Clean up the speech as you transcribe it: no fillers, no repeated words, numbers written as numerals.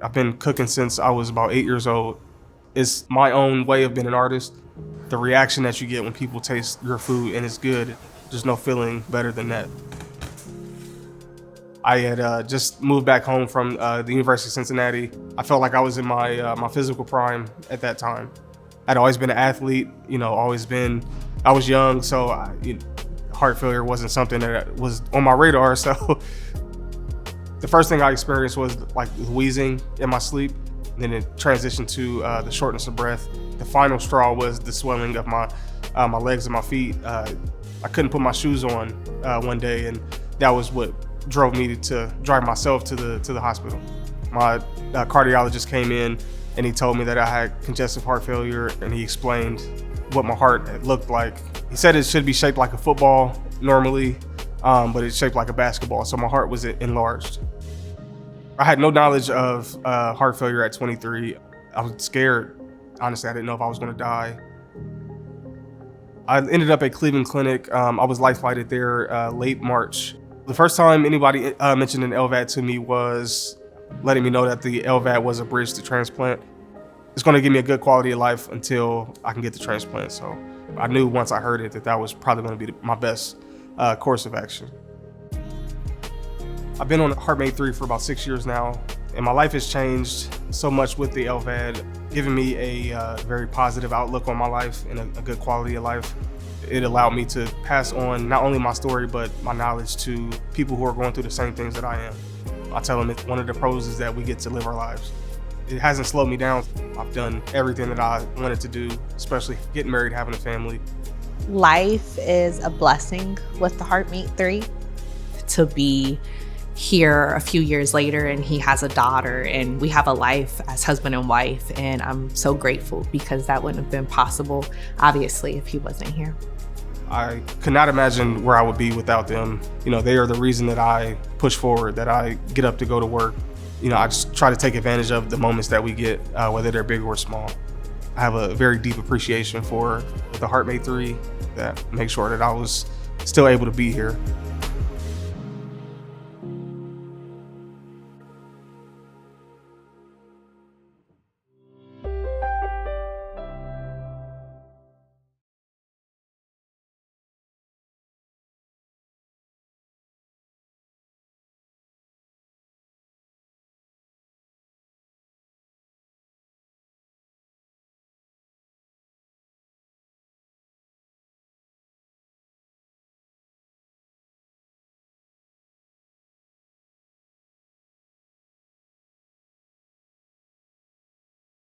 I've been cooking since I was about 8 years old. It's my own way of being an artist. The reaction that you get when people taste your food and it's good, there's no feeling better than that. I had just moved back home from the University of Cincinnati. I felt like I was in my physical prime at that time. I'd always been an athlete, I was young, so heart failure wasn't something that was on my radar. So the first thing I experienced was like wheezing in my sleep. Then it transitioned to the shortness of breath. The final straw was the swelling of my legs and my feet. I couldn't put my shoes on one day, and that was what drove me to drive myself to the hospital. My cardiologist came in and he told me that I had congestive heart failure, and he explained what my heart looked like. He said it should be shaped like a football normally, but it's shaped like a basketball, so my heart was enlarged. I had no knowledge of heart failure at 23. I was scared. Honestly, I didn't know if I was gonna die. I ended up at Cleveland Clinic. I was life flighted there late March. The first time anybody mentioned an LVAD to me was letting me know that the LVAD was a bridge to transplant. It's gonna give me a good quality of life until I can get the transplant. So I knew once I heard it that was probably gonna be my best course of action. I've been on HeartMate 3 for about 6 years now, and my life has changed so much with the LVAD, giving me a very positive outlook on my life and a good quality of life. It allowed me to pass on not only my story, but my knowledge to people who are going through the same things that I am. I tell them one of the pros is that we get to live our lives. It hasn't slowed me down. I've done everything that I wanted to do, especially getting married, having a family. Life is a blessing with the HeartMate 3. To be here a few years later and he has a daughter and we have a life as husband and wife, and I'm so grateful because that wouldn't have been possible, obviously, if he wasn't here. I could not imagine where I would be without them. They are the reason that I push forward, that I get up to go to work. I just try to take advantage of the moments that we get, whether they're big or small. I have a very deep appreciation for the HeartMate 3 that makes sure that I was still able to be here.